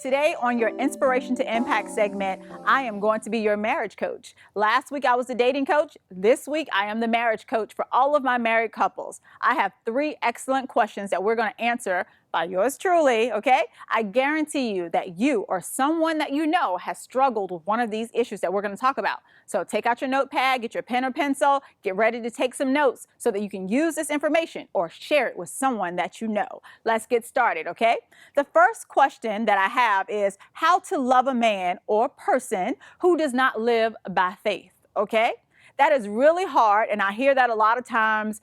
Today on your Inspiration to Impact segment, I am going to be your marriage coach. Last week I was the dating coach. This week I am the marriage coach for all of my married couples. I have 3 excellent questions that we're going to answer by yours truly, okay? I guarantee you that you or someone that you know has struggled with one of these issues that we're going to talk about. So take out your notepad, get your pen or pencil, get ready to take some notes so that you can use this information or share it with someone that you know. Let's get started, okay? The first question that I have is how to love a man or person who does not live by faith, okay? That is really hard, and I hear that a lot of times.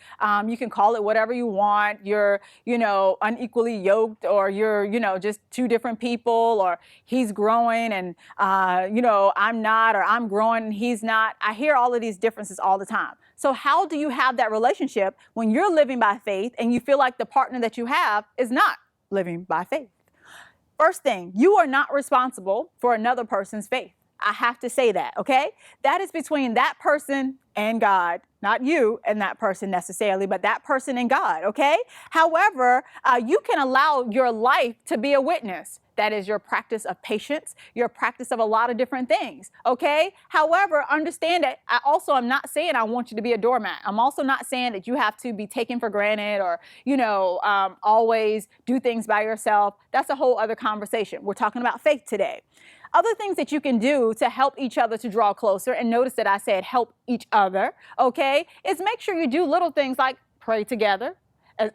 You can call it whatever you want. You're, unequally yoked, or you're, just 2 different people, or he's growing and, I'm not, or I'm growing and he's not. I hear all of these differences all the time. So how do you have that relationship when you're living by faith and you feel like the partner that you have is not living by faith? First thing, you are not responsible for another person's faith. I have to say that, okay? That is between that person and God, not you and that person necessarily, but that person and God, okay? However, you can allow your life to be a witness. That is your practice of patience, your practice of a lot of different things, okay? However, understand that I'm not saying I want you to be a doormat. I'm also not saying that you have to be taken for granted or, always do things by yourself. That's a whole other conversation. We're talking about faith today. Other things that you can do to help each other to draw closer, and notice that I said help each other, okay, is make sure you do little things like pray together.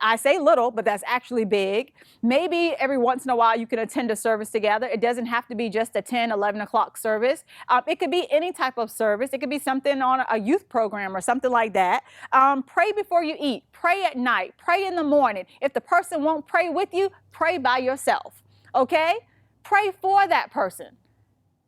I say little, but that's actually big. Maybe every once in a while you can attend a service together. It doesn't have to be just a 10, 11 o'clock service. It could be any type of service. It could be something on a youth program or something like that. Pray before you eat. Pray at night. Pray in the morning. If the person won't pray with you, pray by yourself, okay? Pray for that person.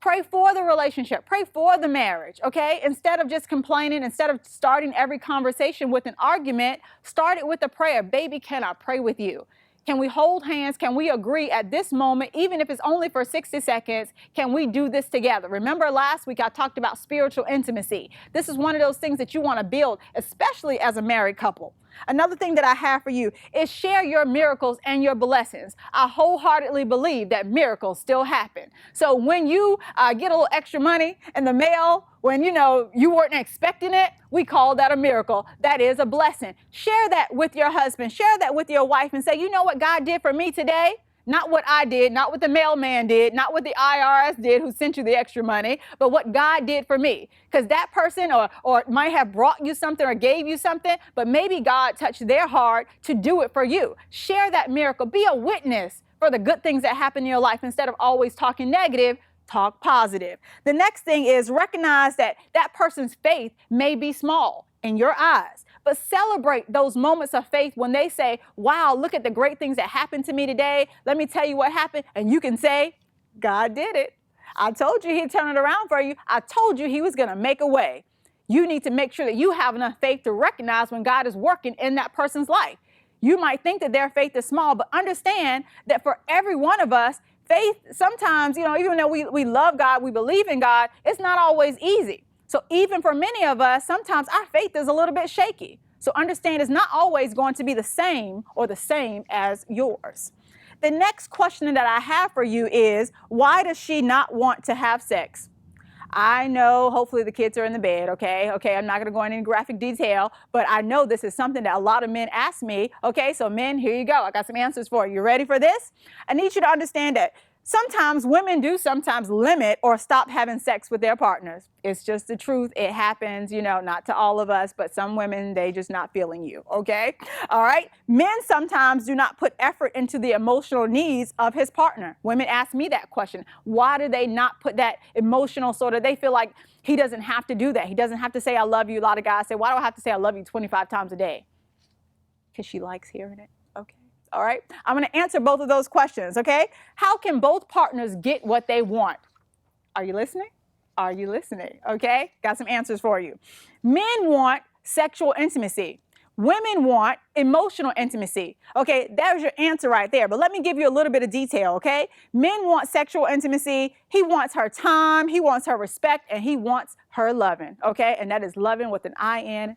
Pray for the relationship. Pray for the marriage, okay? Instead of just complaining, instead of starting every conversation with an argument, start it with a prayer. Baby, can I pray with you? Can we hold hands? Can we agree at this moment, even if it's only for 60 seconds, can we do this together? Remember last week I talked about spiritual intimacy. This is one of those things that you want to build, especially as a married couple. Another thing that I have for you is share your miracles and your blessings. I wholeheartedly believe that miracles still happen. So when you get a little extra money in the mail, when you weren't expecting it, we call that a miracle. That is a blessing. Share that with your husband. Share that with your wife and say, you know what God did for me today? Not what I did, not what the mailman did, not what the IRS did who sent you the extra money, but what God did for me. Because that person or might have brought you something or gave you something, but maybe God touched their heart to do it for you. Share that miracle. Be a witness for the good things that happen in your life. Instead of always talking negative, talk positive. The next thing is recognize that that person's faith may be small in your eyes, but celebrate those moments of faith when they say, wow, look at the great things that happened to me today. Let me tell you what happened. And you can say, God did it. I told you he'd turn it around for you. I told you he was going to make a way. You need to make sure that you have enough faith to recognize when God is working in that person's life. You might think that their faith is small, but understand that for every one of us, faith sometimes, even though we love God, we believe in God, it's not always easy. So even for many of us, sometimes our faith is a little bit shaky. So understand it's not always going to be the same as yours. The next question that I have for you is, why does she not want to have sex? I know, hopefully the kids are in the bed, okay? I'm not going to go into any graphic detail, but I know this is something that a lot of men ask me, okay? So men, here you go. I got some answers for you. You ready for this? I need you to understand that sometimes women do sometimes limit or stop having sex with their partners. It's just the truth. It happens, not to all of us, but some women, they just not feeling you, okay? All right? Men sometimes do not put effort into the emotional needs of his partner. Women ask me that question. Why do they not put that emotional they feel like he doesn't have to do that. He doesn't have to say, I love you. A lot of guys say, why do I have to say I love you 25 times a day? Because she likes hearing it, okay? All right, I'm going to answer both of those questions, okay? How can both partners get what they want? Are you listening? Are you listening? Okay, got some answers for you. Men want sexual intimacy. Women want emotional intimacy. Okay, there's your answer right there. But let me give you a little bit of detail, okay? Men want sexual intimacy. He wants her time. He wants her respect. And he wants her loving, okay? And that is loving with an I-N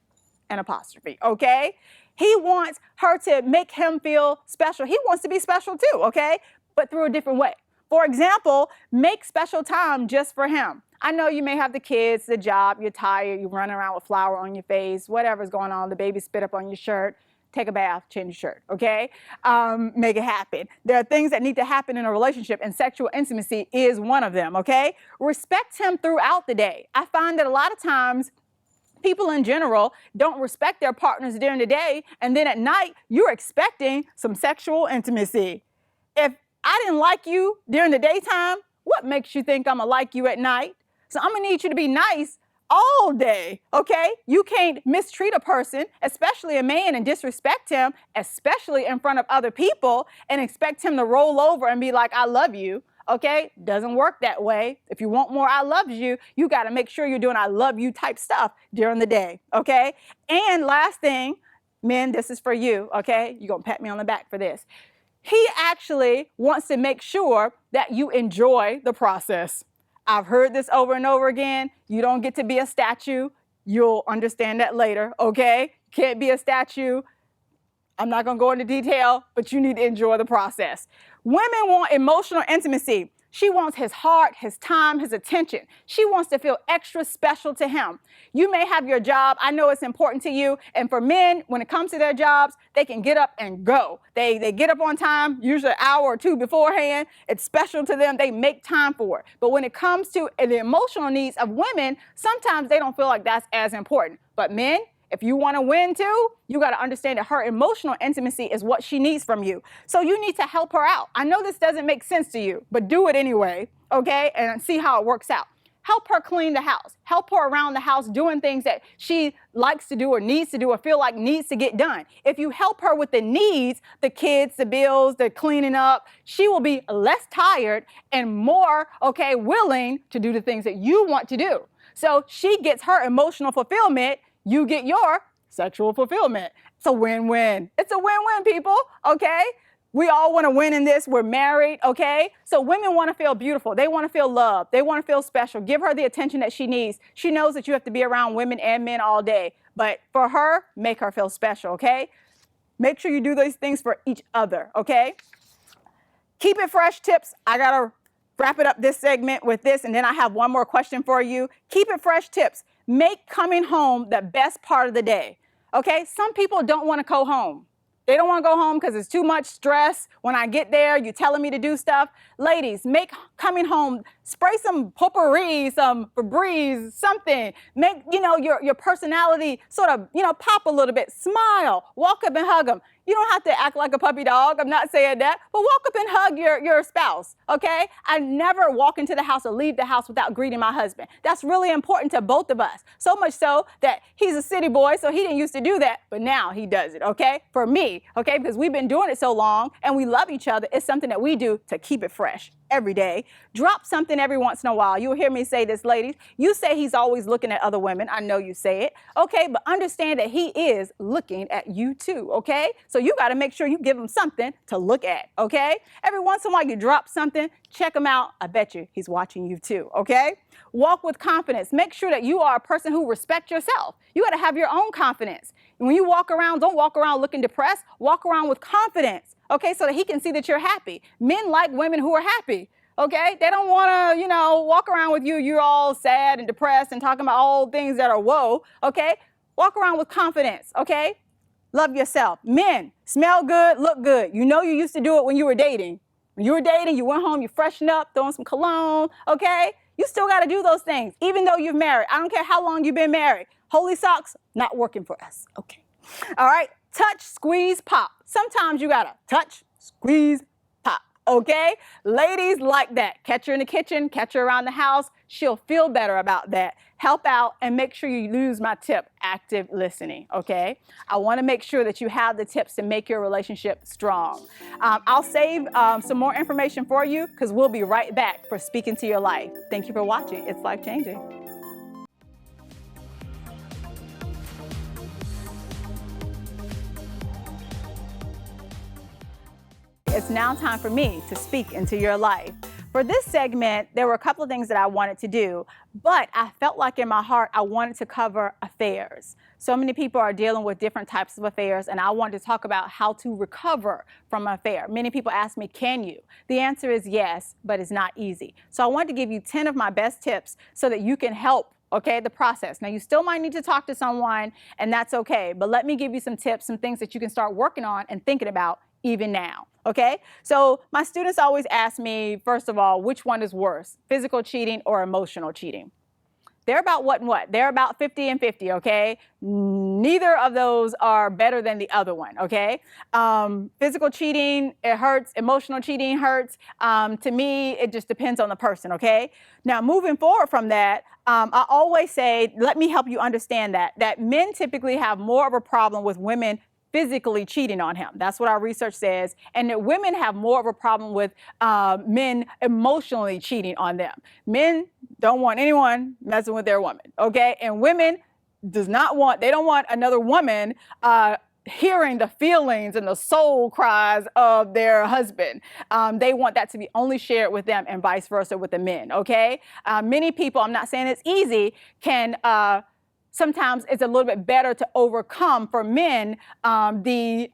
and apostrophe, okay? He wants her to make him feel special. He wants to be special too, okay? But through a different way. For example, make special time just for him. I know you may have the kids, the job, you're tired, you're running around with flour on your face, whatever's going on, the baby spit up on your shirt. Take a bath, change your shirt, okay? Make it happen. There are things that need to happen in a relationship, and sexual intimacy is one of them, okay? Respect him throughout the day. I find that a lot of times people in general don't respect their partners during the day, and then at night, you're expecting some sexual intimacy. If I didn't like you during the daytime, what makes you think I'm gonna like you at night? So I'm gonna need you to be nice all day, okay? You can't mistreat a person, especially a man, and disrespect him, especially in front of other people, and expect him to roll over and be like, I love you, okay? Doesn't work that way. If you want more I love you, you gotta make sure you're doing I love you type stuff during the day, okay? And last thing, men, this is for you, okay? You're gonna pat me on the back for this. He actually wants to make sure that you enjoy the process. I've heard this over and over again. You don't get to be a statue. You'll understand that later, okay? Can't be a statue. I'm not gonna go into detail, but you need to enjoy the process. Women want emotional intimacy. She wants his heart, his time, his attention. She wants to feel extra special to him. You may have your job. I know it's important to you. And for men, when it comes to their jobs, they can get up and go. They get up on time, usually an hour or two beforehand. It's special to them. They make time for it. But when it comes to the emotional needs of women, sometimes they don't feel like that's as important. But men, if you want to win too, you got to understand that her emotional intimacy is what she needs from you. So you need to help her out. I know this doesn't make sense to you, but do it anyway, okay? And see how it works out. Help her clean the house. Help her around the house doing things that she likes to do or needs to do or feel like needs to get done. If you help her with the needs, the kids, the bills, the cleaning up, she will be less tired and more, okay, willing to do the things that you want to do. So she gets her emotional fulfillment. You get your sexual fulfillment. It's a win-win. It's a win-win, people, okay? We all want to win in this. We're married, okay? So women want to feel beautiful. They want to feel loved. They want to feel special. Give her the attention that she needs. She knows that you have to be around women and men all day. But for her, make her feel special, okay? Make sure you do those things for each other, okay? Keep it fresh tips. I got to wrap it up this segment with this, and then I have one more question for you. Keep it fresh tips. Make coming home the best part of the day, okay? Some people don't want to go home. They don't want to go home because it's too much stress. When I get there, you're telling me to do stuff. Ladies, make coming home, spray some potpourri, some Febreze, something. Make, your personality sort of, pop a little bit. Smile, walk up and hug them. You don't have to act like a puppy dog. I'm not saying that, but walk up and hug your spouse, okay? I never walk into the house or leave the house without greeting my husband. That's really important to both of us. So much so that he's a city boy, so he didn't used to do that, but now he does it, okay? For me, okay? Because we've been doing it so long and we love each other. It's something that we do to keep it fresh every day. Drop something every once in a while. You'll hear me say this, ladies. You say he's always looking at other women. I know you say it, okay? But understand that he is looking at you too, okay? So you got to make sure you give him something to look at, okay? Every once in a while you drop something, check him out. I bet you he's watching you too, okay? Walk with confidence. Make sure that you are a person who respects yourself. You got to have your own confidence. When you walk around, don't walk around looking depressed. Walk around with confidence, okay, so that he can see that you're happy. Men like women who are happy, okay? They don't want to, walk around with you. You're all sad and depressed and talking about all things that are woe, okay? Walk around with confidence, okay? Love yourself. Men, smell good, look good. You know you used to do it when you were dating. When you were dating, you went home, you freshened up, throwing some cologne, okay? You still got to do those things, even though you're married. I don't care how long you've been married. Holy socks, not working for us, okay? All right, touch, squeeze, pop. Sometimes you got to touch, squeeze, pop, okay? Ladies like that. Catch her in the kitchen, catch her around the house. She'll feel better about that. Help out and make sure you use my tip, active listening, okay? I want to make sure that you have the tips to make your relationship strong. I'll save some more information for you because we'll be right back for Speaking to Your Life. Thank you for watching. It's life-changing. It's now time for me to speak into your life. For this segment, there were a couple of things that I wanted to do, but I felt like in my heart I wanted to cover affairs. So many people are dealing with different types of affairs, and I wanted to talk about how to recover from an affair. Many people ask me, can you? The answer is yes, but it's not easy. So I wanted to give you 10 of my best tips so that you can help the process. Now, you still might need to talk to someone, and that's okay, but let me give you some tips, some things that you can start working on and thinking about even now. Okay, so my students always ask me, first of all, which one is worse, physical cheating or emotional cheating? They're about what and what? They're about 50 and 50, okay? Neither of those are better than the other one, okay? Physical cheating, it hurts. Emotional cheating hurts. To me, it just depends on the person, okay? Now, moving forward from that, I always say, let me help you understand that men typically have more of a problem with women physically cheating on him. That's what our research says. And that women have more of a problem with men emotionally cheating on them. Men don't want anyone messing with their woman, okay? And women they don't want another woman hearing the feelings and the soul cries of their husband. They want that to be only shared with them, and vice versa with the men, okay? Many people, I'm not saying it's easy, can sometimes it's a little bit better to overcome for men the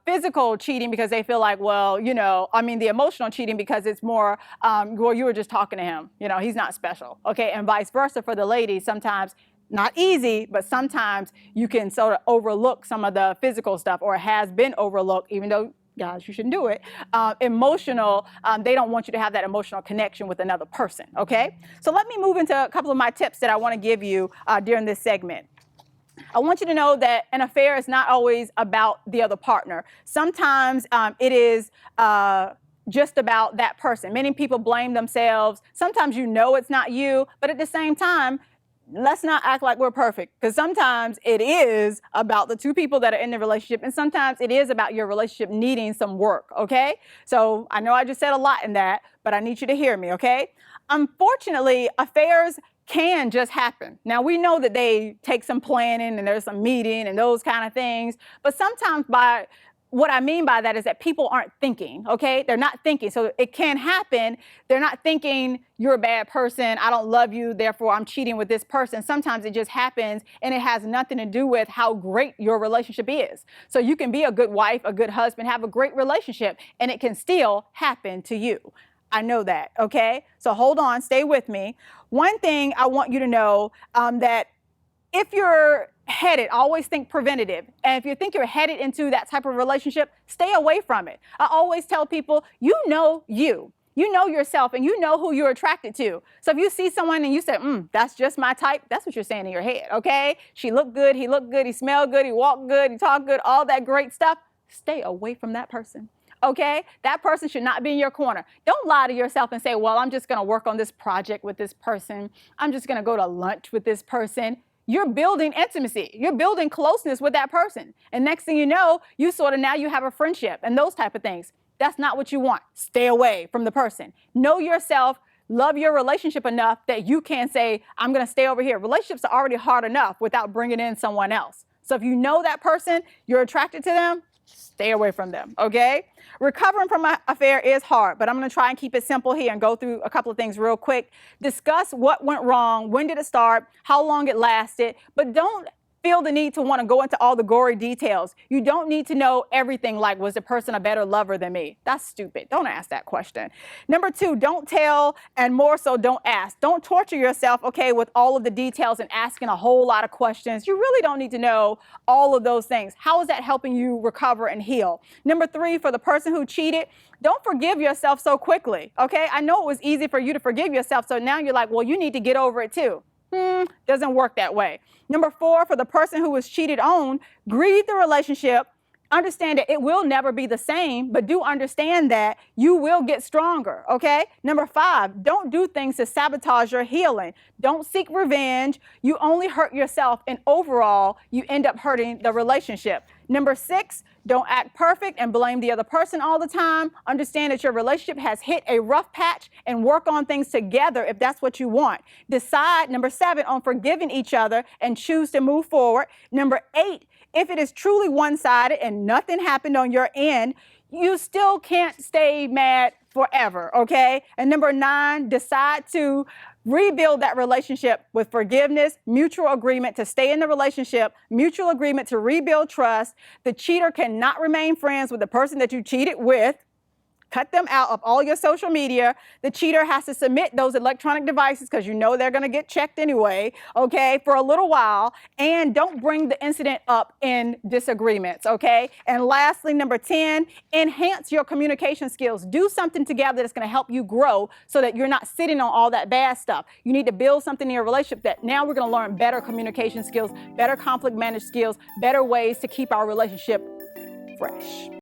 physical cheating, because they feel like, the emotional cheating, because it's more, you were just talking to him, he's not special, okay? And vice versa for the ladies. Sometimes, not easy, but sometimes you can sort of overlook some of the physical stuff, or it has been overlooked, even though, guys, you shouldn't do it. Emotional, they don't want you to have that emotional connection with another person, okay? So let me move into a couple of my tips that I want to give you during this segment. I want you to know that an affair is not always about the other partner. Sometimes it is just about that person. Many people blame themselves. Sometimes it's not you, but at the same time, let's not act like we're perfect, because sometimes it is about the two people that are in the relationship, and sometimes it is about your relationship needing some work, okay? So I know I just said a lot in that, but I need you to hear me, okay? Unfortunately, affairs can just happen. Now, we know that they take some planning and there's some meeting and those kind of things, but sometimes what I mean by that is that people aren't thinking, okay? They're not thinking. So it can happen. They're not thinking, you're a bad person, I don't love you, therefore I'm cheating with this person. Sometimes it just happens, and it has nothing to do with how great your relationship is. So you can be a good wife, a good husband, have a great relationship, and it can still happen to you. I know that, okay? So hold on, stay with me. One thing I want you to know, that if you're headed, always think preventative. And if you think you're headed into that type of relationship, stay away from it. I always tell people, you know yourself, and you know who you're attracted to. So if you see someone and you say, that's just my type, that's what you're saying in your head, okay? She looked good, he looked good, he smelled good, he walked good, he talked good, all that great stuff. Stay away from that person. Okay? That person should not be in your corner. Don't lie to yourself and say, well, I'm just going to work on this project with this person. I'm just going to go to lunch with this person. You're building intimacy. You're building closeness with that person. And next thing you know, now you have a friendship and those type of things. That's not what you want. Stay away from the person. Know yourself. Love your relationship enough that you can say, I'm going to stay over here. Relationships are already hard enough without bringing in someone else. So if you know that person, you're attracted to them, stay away from them, okay? Recovering from an affair is hard, but I'm going to try and keep it simple here and go through a couple of things real quick. Discuss what went wrong, when did it start, how long it lasted, but don't feel the need to want to go into all the gory details. You don't need to know everything, like, was the person a better lover than me? That's stupid. Don't ask that question. Number 2, don't tell, and more so, don't ask. Don't torture yourself, okay, with all of the details and asking a whole lot of questions. You really don't need to know all of those things. How is that helping you recover and heal? Number 3, for the person who cheated, don't forgive yourself so quickly, okay? I know it was easy for you to forgive yourself, so now you're like, well, you need to get over it too. Doesn't work that way. Number 4, for the person who was cheated on, grieve the relationship. Understand that it will never be the same, but do understand that you will get stronger, okay? Number 5, don't do things to sabotage your healing. Don't seek revenge. You only hurt yourself, and overall, you end up hurting the relationship. Number 6, don't act perfect and blame the other person all the time. Understand that your relationship has hit a rough patch and work on things together if that's what you want. Decide, number 7, on forgiving each other and choose to move forward. Number 8, if it is truly one-sided and nothing happened on your end, you still can't stay mad forever, okay? And number 9, decide to rebuild that relationship with forgiveness, mutual agreement to stay in the relationship, mutual agreement to rebuild trust. The cheater cannot remain friends with the person that you cheated with. Cut them out of all your social media. The cheater has to submit those electronic devices because you know they're going to get checked anyway, okay, for a little while. And don't bring the incident up in disagreements, okay? And lastly, number 10, enhance your communication skills. Do something together that's going to help you grow so that you're not sitting on all that bad stuff. You need to build something in your relationship that now we're going to learn better communication skills, better conflict management skills, better ways to keep our relationship fresh.